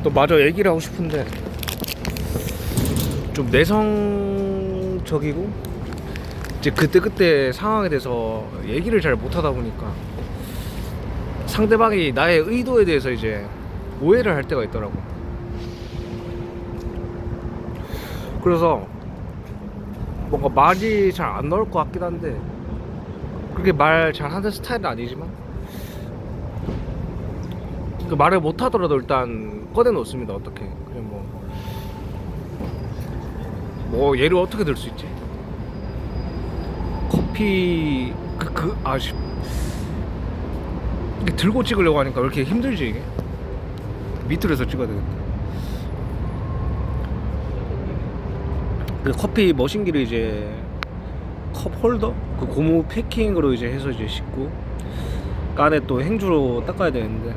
또 마저 얘기를 하고 싶은데 좀 내성적이고 이제 그때그때 상황에 대해서 얘기를 잘 못하다 보니까 상대방이 나의 의도에 대해서 이제 오해를 할 때가 있더라고. 그래서 뭔가 말이 잘 안 나올 것 같긴 한데 그렇게 말 잘하는 스타일은 아니지만 그 말을 못하더라도 일단 꺼내놓습니다. 어떻게 그냥 뭐 예를 어떻게 들 수 있지? 커피 이게 들고 찍으려고 하니까 왜 이렇게 힘들지 이게? 밑으로 해서 찍어야 되겠다. 그 커피 머신기를 이제 컵 홀더 그 고무 패킹으로 이제 해서 이제 씻고 그 안에 또 행주로 닦아야 되는데,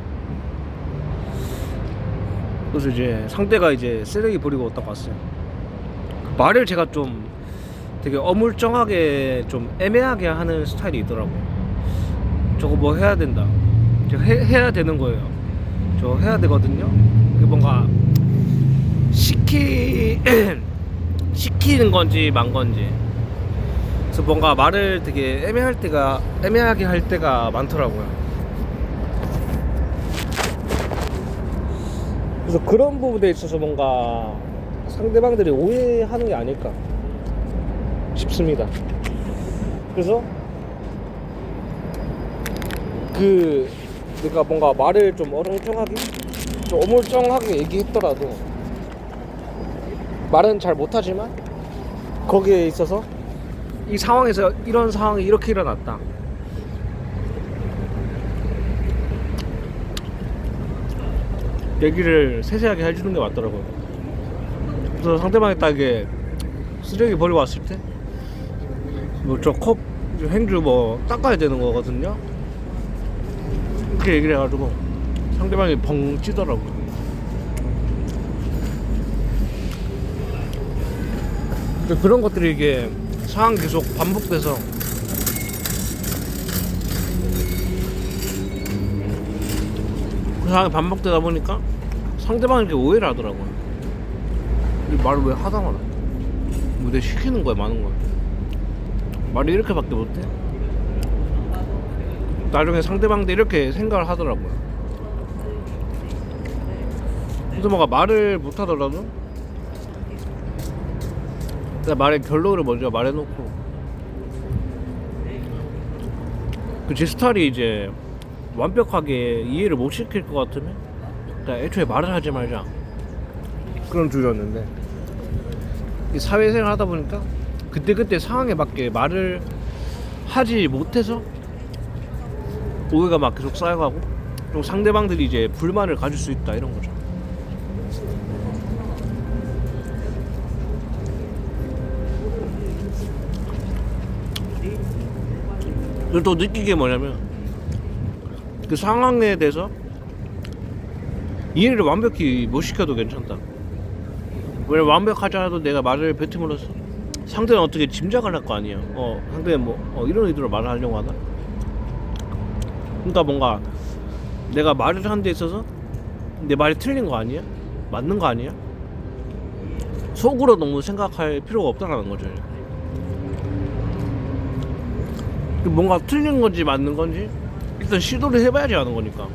그래서 이제 상대가 이제 쓰레기 버리고 왔다 갔어요. 그 말을 제가 좀 되게 어물쩡하게 좀 애매하게 하는 스타일이 있더라고요. 저거 뭐 해야 된다. 해야 되는 거예요. 저 해야 되거든요. 그 뭔가 시키는 건지 만 건지. 그래서 뭔가 말을 되게 애매하게 할 때가 많더라고요. 그래서 그런 부분에 있어서 뭔가 상대방들이 오해하는 게 아닐까 싶습니다. 그래서 내가 뭔가 말을 좀 어렁쩡하게 좀 어물쩡하게 얘기했더라도 말은 잘 못하지만 거기에 있어서 이 상황에서 이런 상황이 이렇게 일어났다, 얘기를 세세하게 해주는 게 맞더라고요. 그래서 상대방이 딱 이게 쓰레기 버리고 왔을 때 뭐 저 컵 행주 뭐 닦아야 되는 거거든요. 그렇게 얘기를 해가지고 상대방이 벙 찌더라고요. 근데 그런 것들이 이게 상황 계속 반복돼서 그 상황이 반복되다 보니까 상대방이 이렇게 오해를 하더라고요. 이 말을 왜 하다마다 뭐 내 시키는 거야 마는 거야, 말이 이렇게밖에 못해? 나중에 상대방도 이렇게 생각을 하더라고요. 그래서 뭔가 말을 못하더라도 그냥 말의 결론을 먼저 말해놓고 그 제 스타일이 이제 완벽하게 이해를 못 시킬 것 같으면 그냥 애초에 말을 하지 말자, 그런 주의였는데 사회생활 하다 보니까 그때그때 상황에 맞게 말을 하지 못해서 오해가 막 계속 쌓여가고 또 상대방들이 이제 불만을 가질 수 있다, 이런 거죠. 그리고 또 느낀 게 뭐냐면 그 상황에 대해서 이해를 완벽히 못 시켜도 괜찮다. 왜냐면 완벽하지 않아도 내가 말을 뱉음으로써 상대는 어떻게 짐작을 할 거 아니에요. 상대는 이런 의도로 말을 하려고 하나? 그러니까 뭔가 내가 말을 하는 데 있어서 내 말이 틀린 거 아니야? 맞는 거 아니야? 속으로 너무 생각할 필요가 없다는 거죠. 뭔가 틀린 건지 맞는 건지 일단 시도를 해봐야지 하는 거니까.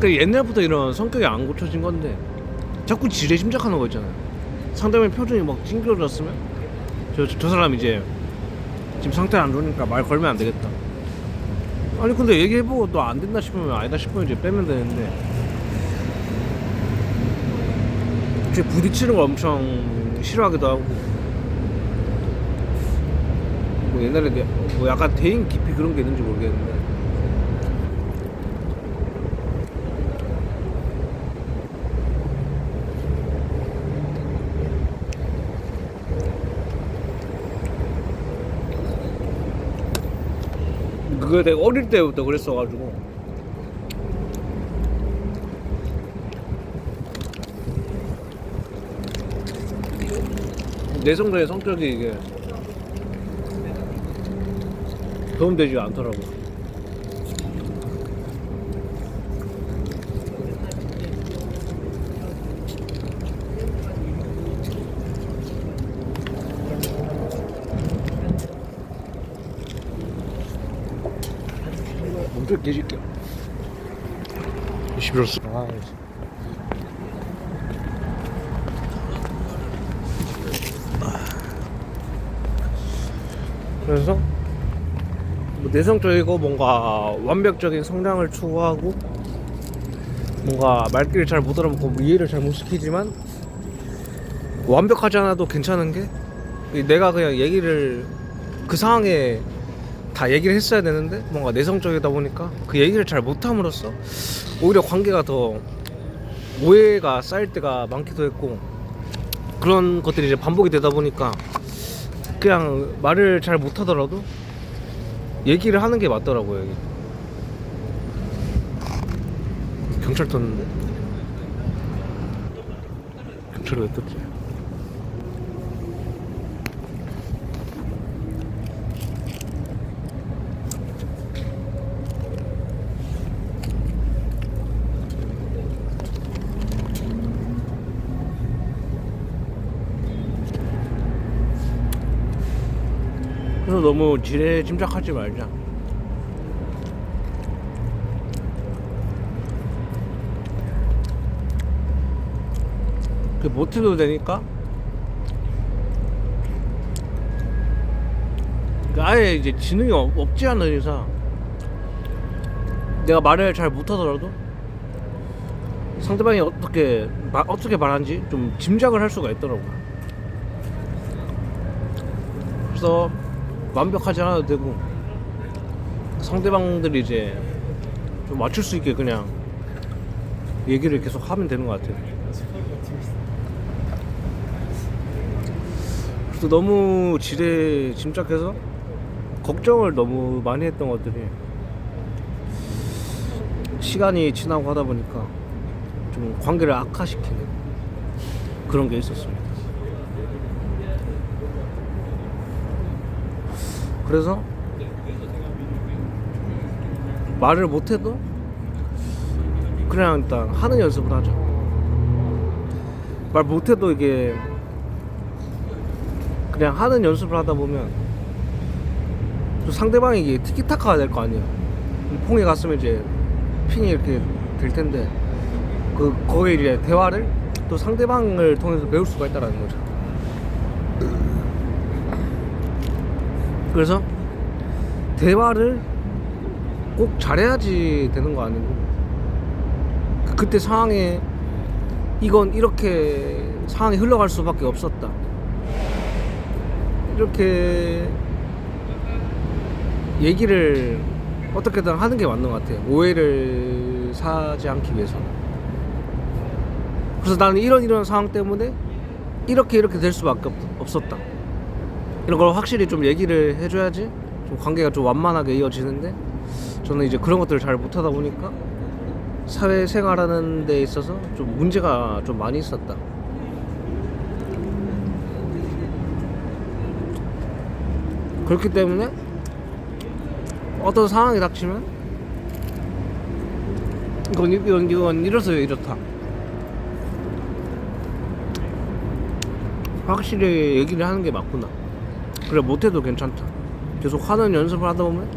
옛날부터 이런 성격이 안 고쳐진 건데 자꾸 지레짐작하는 거 있잖아요. 상대방의 표정이 막 찡그러졌으면 저 사람 이제 지금 상태 안 좋으니까 말 걸면 안 되겠다. 아니 근데 얘기해보고 또 안 된다 싶으면 아니다 싶으면 이제 빼면 되는데 이제 부딪히는 걸 엄청 싫어하기도 하고 뭐 옛날에 뭐 약간 대인 깊이 그런 게 있는지 모르겠는데 그거 내가 어릴 때부터 그랬어가지고 내성적인 성격이 이게 도움되지가 않더라고. 멈춰 계실게요. 시끄럽어. 그래서 뭐 내성적이고 뭔가 완벽적인 성장을 추구하고 뭔가 말귀를 잘 못 알아먹고 뭐 이해를 잘 못 시키지만 완벽하지 않아도 괜찮은 게 내가 그냥 얘기를 그 상황에 다 얘기를 했어야 되는데 뭔가 내성적이다 보니까 그 얘기를 잘 못함으로써 오히려 관계가 더 오해가 쌓일 때가 많기도 했고 그런 것들이 이제 반복이 되다 보니까 그냥 말을 잘 못하더라도 얘기를 하는 게 맞더라고요. 여기. 경찰 떴는데? 경찰이 왜 떴지? 그래서 너무 지레 짐작하지 말자. 그 못해도 되니까 아예 이제 지능이 없지 않은 이상 내가 말을 잘 못하더라도 상대방이 어떻게 말하는지 좀 짐작을 할 수가 있더라고. 그래서 완벽하지 않아도 되고 상대방들이 이제 좀 맞출 수 있게 그냥 얘기를 계속 하면 되는 것 같아요. 그래서 너무 지레 짐작해서 걱정을 너무 많이 했던 것들이 시간이 지나고 하다 보니까 좀 관계를 악화시키는 그런 게 있었습니다. 그래서 말을 못해도 그냥 일단 하는 연습을 하자. 말 못해도 이게 그냥 하는 연습을 하다 보면 또 상대방이 이게 티키타카가 될 거 아니에요. 퐁에 갔으면 이제 핑이 이렇게 될 텐데 거기에 이제 대화를 또 상대방을 통해서 배울 수가 있다라는 거죠. 그래서 대화를 꼭 잘해야지 되는 거 아니고 그때 상황에 이건 이렇게 상황이 흘러갈 수밖에 없었다 이렇게 얘기를 어떻게든 하는 게 맞는 것 같아요. 오해를 사지 않기 위해서는. 그래서 나는 이런 상황 때문에 이렇게 될 수밖에 없었다 이런 걸 확실히 좀 얘기를 해줘야지 좀 관계가 좀 완만하게 이어지는데 저는 이제 그런 것들을 잘 못하다 보니까 사회생활하는 데 있어서 좀 문제가 좀 많이 있었다. 그렇기 때문에 어떤 상황이 닥치면 이건 이래서 이렇다 확실히 얘기를 하는 게 맞구나. 그래 못해도 괜찮다. 계속 하는 연습을 하다 보면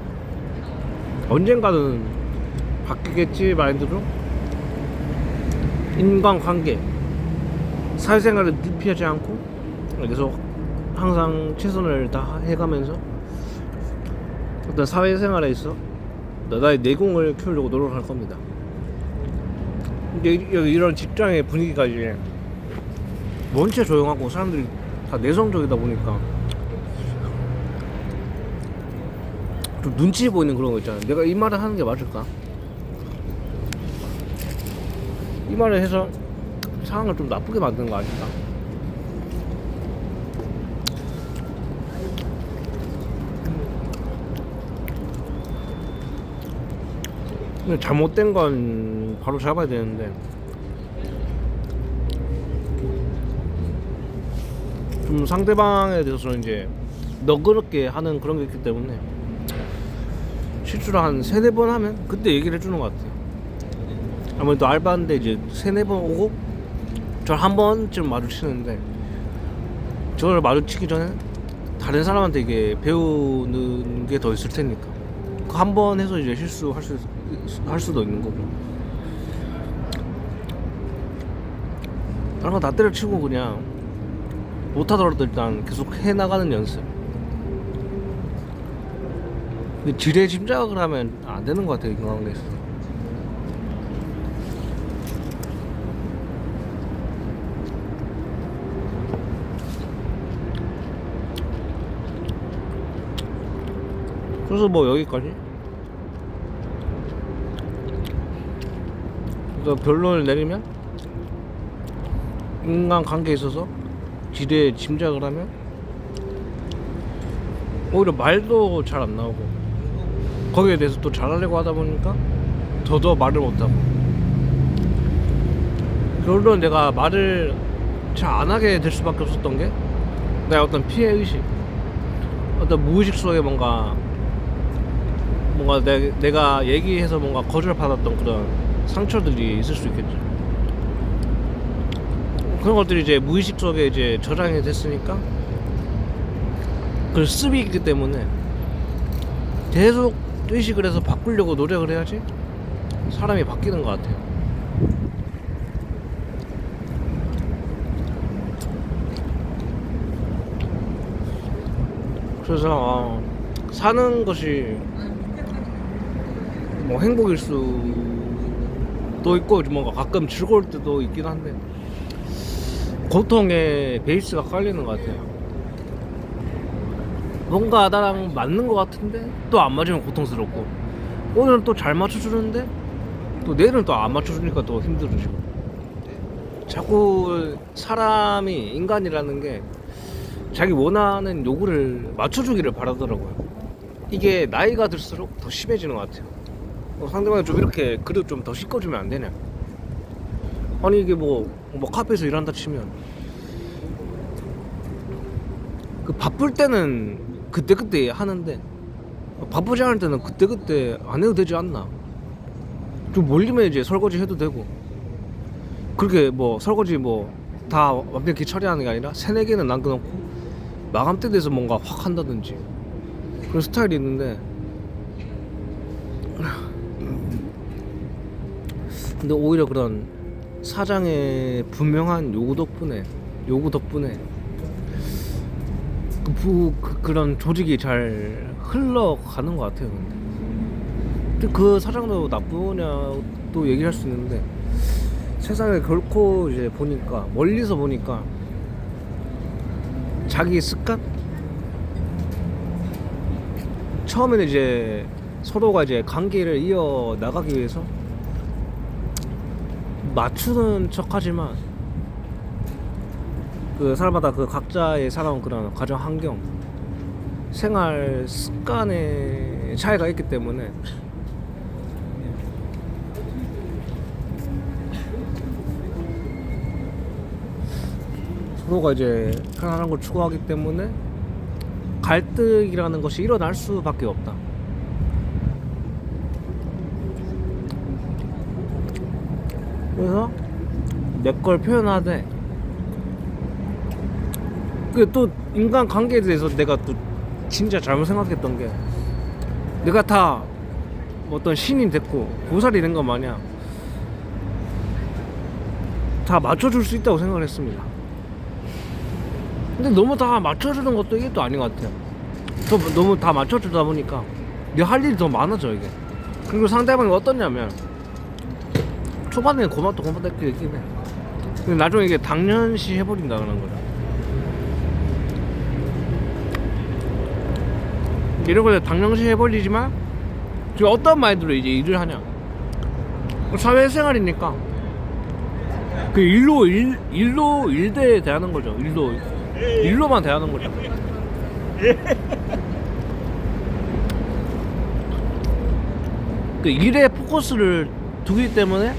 언젠가는 바뀌겠지 마인드로 인간관계 사회생활을 늪피하지 않고 계속 항상 최선을 다 해가면서 어떤 사회생활에 있어 나의 내공을 키우려고 노력할 겁니다. 근데 이런 직장의 분위기가 이제 원체 조용하고 사람들이 다 내성적이다 보니까 좀 눈치 보이는 그런 거 있잖아. 내가 이 말을 하는 게 맞을까? 이 말을 해서 상황을 좀 나쁘게 만드는 거 아닐까? 근데 잘못된 건 바로 잡아야 되는데 좀 상대방에 대해서는 이제 너그럽게 하는 그런 게 있기 때문에 실수를 한 3-4번 하면 그때 얘기를 해주는 것 같아요. 아무래도 알바인데 이제 3-4번 오고 저를 한 번쯤 마주치는데, 저를 마주치기 전에 다른 사람한테 이게 배우는 게 더 있을 테니까 그 한 번 해서 이제 실수할 수도 있는 거고, 다른 거 다 때려치고 그냥 못하더라도 일단 계속 해나가는 연습. 지레 짐작을 하면 안 되는 것 같아요, 인간관계에서. 그래서 뭐 여기까지. 그래서 결론을 내리면 인간관계에 있어서 지레 짐작을 하면 오히려 말도 잘 안 나오고, 거기에 대해서 또 잘하려고 하다 보니까 더더 말을 못하고, 결론 내가 말을 잘 안 하게 될 수밖에 없었던 게 내가 어떤 피해의식, 어떤 무의식 속에 뭔가 내가 얘기해서 뭔가 거절받았던 그런 상처들이 있을 수 있겠죠. 그런 것들이 이제 무의식 속에 이제 저장이 됐으니까 그 습이 있기 때문에 계속 의식을 해서 바꾸려고 노력을 해야지 사람이 바뀌는 것 같아요. 그래서 사는 것이 뭐 행복일 수도 있고 뭔가 가끔 즐거울 때도 있긴 한데 고통의 베이스가 깔리는 것 같아요. 뭔가 나랑 맞는 것 같은데 또 안 맞으면 고통스럽고, 오늘은 또 잘 맞춰주는데 또 내일은 또 안 맞춰주니까 또 힘들어지고. 자꾸 사람이, 인간이라는 게 자기 원하는 요구를 맞춰주기를 바라더라고요. 이게 나이가 들수록 더 심해지는 것 같아요. 상대방이 좀 이렇게 그래도 좀 더 시켜주면 안 되냐. 아니 이게 뭐 카페에서 일한다 치면 그 바쁠 때는 그때그때 하는데 바쁘지 않을 때는 그때그때 안 해도 되지 않나. 좀 몰리면 이제 설거지 해도 되고, 그렇게 뭐 설거지 뭐 다 완벽히 처리하는 게 아니라 3-4개는 남겨놓고 마감 때 돼서 뭔가 확 한다든지 그런 스타일이 있는데, 근데 오히려 그런 사장의 분명한 요구 덕분에 그런 조직이 잘 흘러가는 것 같아요. 근데 그 사장도 나쁘냐 또 얘기할 수 있는데, 세상을 결코 이제 보니까, 멀리서 보니까 자기 습관, 처음에는 이제 서로가 이제 관계를 이어 나가기 위해서 맞추는 척하지만 그 사람마다 그 각자의 살아온 그런 가정 환경, 생활 습관의 차이가 있기 때문에 서로가 이제 편안한 걸 추구하기 때문에 갈등이라는 것이 일어날 수밖에 없다. 그래서 내 걸 표현하되, 그 또 인간 관계에 대해서 내가 또 진짜 잘못 생각했던 게, 내가 다 어떤 신이 됐고 보살이 된 것 마냥 다 맞춰줄 수 있다고 생각을 했습니다. 근데 너무 다 맞춰주는 것도 이게 또 아닌 것 같아요. 너무 다 맞춰주다 보니까 내 할 일이 더 많아져 이게. 그리고 상대방이 어떠냐면 초반에는 고맙다 이렇게 얘기해. 근데 나중에 이게 당연시 해버린다는 거죠. 이런 걸 당연시 해버리지만 지금 어떤 마인드로 이제 일을 하냐. 사회생활이니까 그 일대에 대하는 거죠. 일로만 대하는 거죠. 그 일에 포커스를 두기 때문에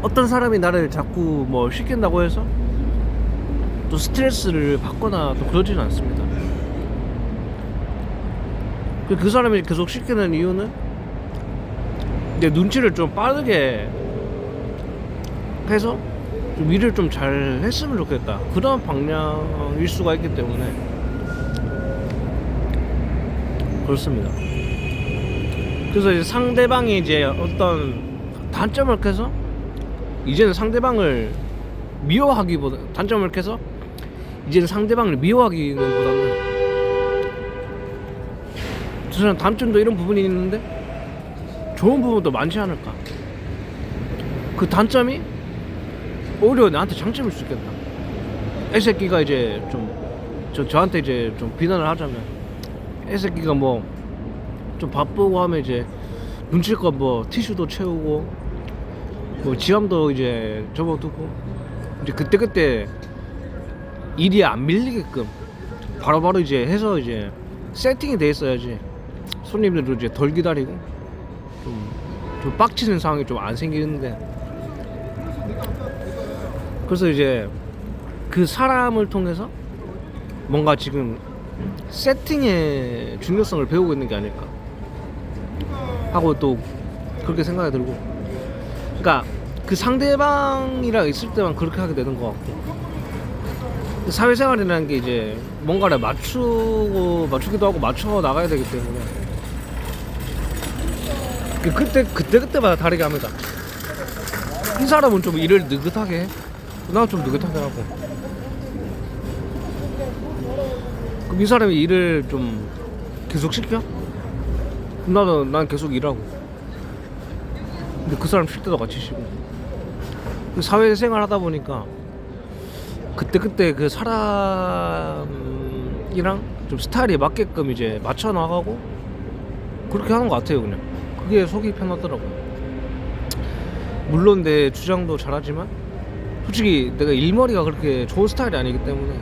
어떤 사람이 나를 자꾸 뭐 시킨다고 해서 또 스트레스를 받거나 또 그러지는 않습니다. 그 사람이 계속 시키는 이유는 내 눈치를 좀 빠르게 해서 좀 일을 좀 잘 했으면 좋겠다, 그런 방향일 수가 있기 때문에 그렇습니다. 그래서 이제 상대방이 이제 어떤 단점을 캐서 이제는 상대방을 미워하기보다, 단점을 캐서 이제는 상대방을 미워하기는 보다는 저 사람 단점도 이런 부분이 있는데 좋은 부분도 많지 않을까, 그 단점이 오히려 나한테 장점일 수 있겠다. 애새끼가 이제 좀 저한테 이제 좀 비난을 하자면, 애새끼가 뭐 좀 바쁘고 하면 이제 눈치껏 뭐 티슈도 채우고 뭐 지함도 이제 접어두고, 이제 그때 일이 안 밀리게끔 바로바로 이제 해서 이제 세팅이 돼 있어야지 손님들도 이제 덜 기다리고 좀 빡치는 상황이 좀 안 생기는데, 그래서 이제 그 사람을 통해서 뭔가 지금 세팅의 중요성을 배우고 있는 게 아닐까 하고 또 그렇게 생각이 들고, 그러니까 그 상대방이랑 있을 때만 그렇게 하게 되는 것 같고, 사회생활이라는 게 이제 뭔가를 맞추기도 하고 맞춰 나가야 되기 때문에 그때마다 다르게 합니다. 이 사람은 좀 일을 느긋하게 해, 나는 좀 느긋하게 하고, 그럼 이 사람이 일을 좀 계속 시켜? 그럼 난 계속 일하고, 근데 그 사람 쉴 때도 같이 쉬고. 사회생활 하다 보니까 그때 그 사람이랑 좀 스타일이 맞게끔 이제 맞춰 나가고 그렇게 하는 것 같아요. 그냥 그게 속이 편하더라고요. 물론 내 주장도 잘하지만 솔직히 내가 일머리가 그렇게 좋은 스타일이 아니기 때문에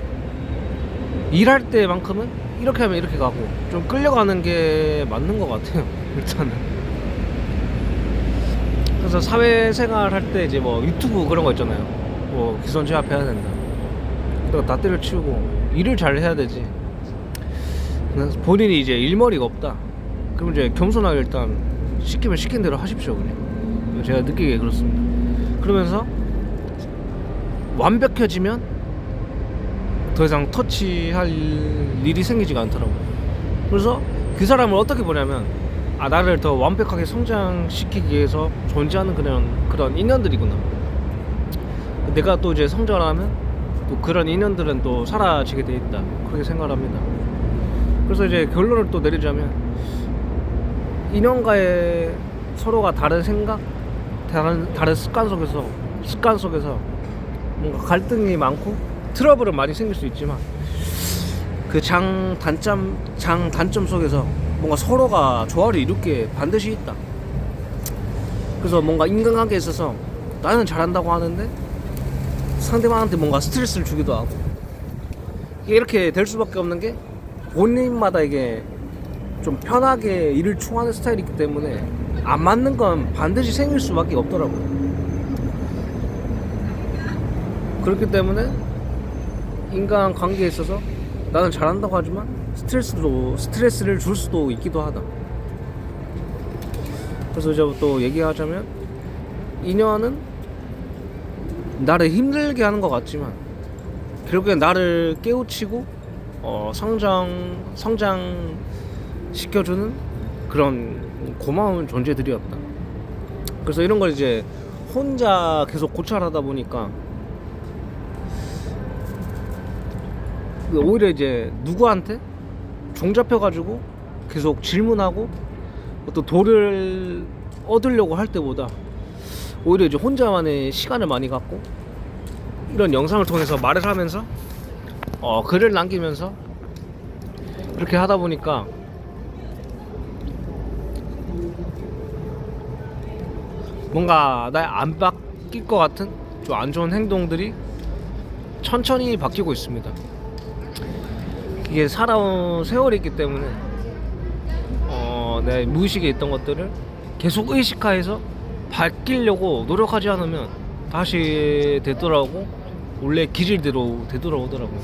일할 때만큼은 이렇게 하면 이렇게 가고 좀 끌려가는 게 맞는 것 같아요. 일단은. 그래서 사회생활 할 때 이제 뭐 유튜브 그런 거 있잖아요. 뭐 기선 제압해야 된다, 내가 다 때려치우고 일을 잘 해야 되지. 본인이 이제 일머리가 없다, 그럼 이제 겸손하게 일단 시키면 시킨 대로 하십시오. 그냥 제가 느끼기에 그렇습니다. 그러면서 완벽해지면 더 이상 터치할 일이 생기지가 않더라고요. 그래서 그 사람을 어떻게 보냐면, 나를 더 완벽하게 성장시키기 위해서 존재하는 그런 인연들이구나. 내가 또 이제 성장을 하면 또 그런 인연들은 또 사라지게 돼 있다, 그렇게 생각을 합니다. 그래서 이제 결론을 또 내리자면, 인연과의 서로가 다른 생각, 다른 습관 속에서 뭔가 갈등이 많고 트러블은 많이 생길 수 있지만, 그 장단점 속에서 뭔가 서로가 조화를 이룰 게 반드시 있다. 그래서 뭔가 인간관계에 있어서 나는 잘한다고 하는데 상대방한테 뭔가 스트레스를 주기도 하고, 이렇게 될 수밖에 없는 게 본인마다 이게 좀 편하게 일을 충하는 스타일이기 때문에 안 맞는 건 반드시 생길 수밖에 없더라고요. 그렇기 때문에 인간관계에 있어서 나는 잘한다고 하지만 스트레스를 줄 수도 있기도 하다. 그래서 이제 또 얘기하자면, 인연은 나를 힘들게 하는 것 같지만 결국엔 나를 깨우치고 성장시켜주는 그런 고마운 존재들이었다. 그래서 이런 걸 이제 혼자 계속 고찰하다 보니까 오히려 이제 누구한테 종잡혀가지고 계속 질문하고 어떤 도를 얻으려고 할 때보다 오히려 이제 혼자만의 시간을 많이 갖고 이런 영상을 통해서 말을 하면서 글을 남기면서 이렇게 하다 보니까 뭔가 나 안 바뀔 것 같은 좀 안 좋은 행동들이 천천히 바뀌고 있습니다. 이게 살아온 세월이 있기 때문에 내 무의식에 있던 것들을 계속 의식화해서 바뀌려고 노력하지 않으면 다시 되돌아오고 원래 기질대로 되돌아오더라고요.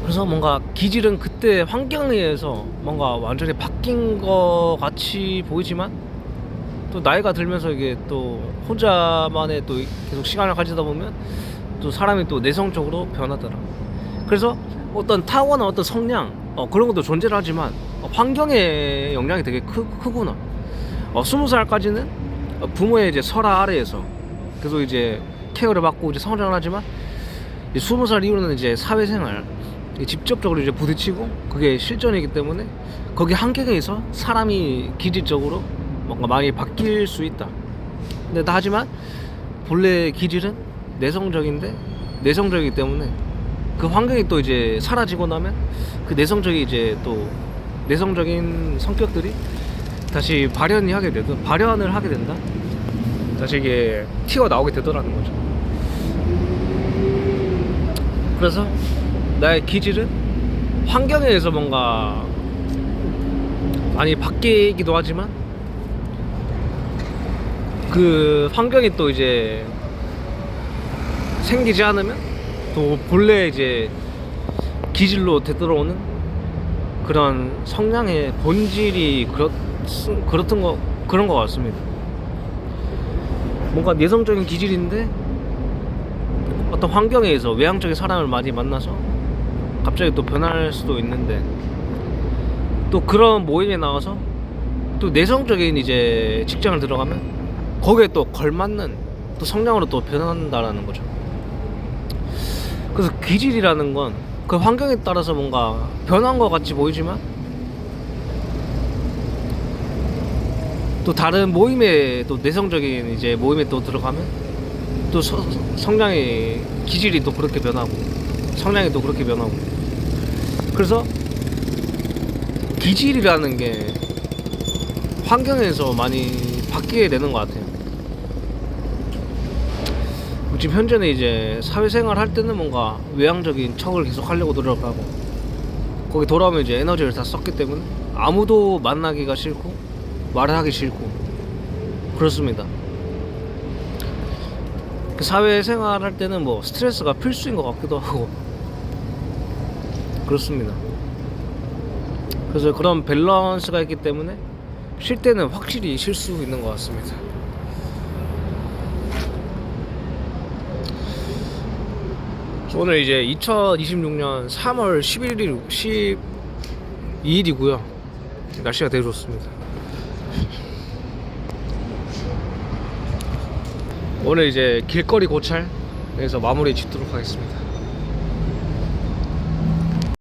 그래서 뭔가 기질은 그때 환경에 의해서 뭔가 완전히 바뀐 것 같이 보이지만 또 나이가 들면서 이게 또 혼자만의 또 계속 시간을 가지다 보면 또 사람이 또 내성적으로 변하더라. 그래서 어떤 타고난 어떤 성향 그런 것도 존재를 하지만 환경의 영향이 되게 크구나. 20살까지는 부모의 이제 설화 아래에서 계속 이제 케어를 받고 이제 성장을 하지만 20살 이후로는 이제 사회생활 직접적으로 이제 부딪히고 그게 실전이기 때문에 거기 환경에서 사람이 기질적으로 뭔가 많이 바뀔 수 있다. 근데 하지만 본래 기질은 내성적이기 때문에 그 환경이 또 이제 사라지고 나면 그 내성적인 성격들이 다시 발현을 하게 된다. 다시 이게 튀어나오게 되더라는 거죠. 그래서 나의 기질은 환경에 의해서 뭔가 많이 바뀌기도 하지만 그 환경이 또 이제 생기지 않으면 또 본래 이제 기질로 되돌아오는 그런 성향의 본질이 그런 것 같습니다. 뭔가 내성적인 기질인데 어떤 환경에 의해서 외향적인 사람을 많이 만나서 갑자기 또 변할 수도 있는데 또 그런 모임에 나와서 또 내성적인 이제 직장을 들어가면 거기에 또 걸맞는 또 성향으로 또 변한다라는 거죠. 그래서 기질이라는 건 그 환경에 따라서 뭔가 변한 것 같이 보이지만 또 다른 모임에 또 내성적인 이제 모임에 또 들어가면 또 성향의 기질이 또 그렇게 변하고 성향이 또 그렇게 변하고 그래서 기질이라는 게 환경에서 많이 바뀌게 되는 것 같아요. 지금 현재는 이제 사회생활 할 때는 뭔가 외향적인 척을 계속 하려고 노력하고 거기 돌아오면 이제 에너지를 다 썼기 때문에 아무도 만나기가 싫고 말을 하기 싫고 그렇습니다. 그 사회생활 할 때는 뭐 스트레스가 필수인 것 같기도 하고 그렇습니다. 그래서 그런 밸런스가 있기 때문에 쉴 때는 확실히 쉴 수 있는 것 같습니다. 오늘 이제 2026년 3월 12일이고요. 날씨가 되게 좋습니다. 오늘 이제 길거리 고찰에서 마무리 짓도록 하겠습니다.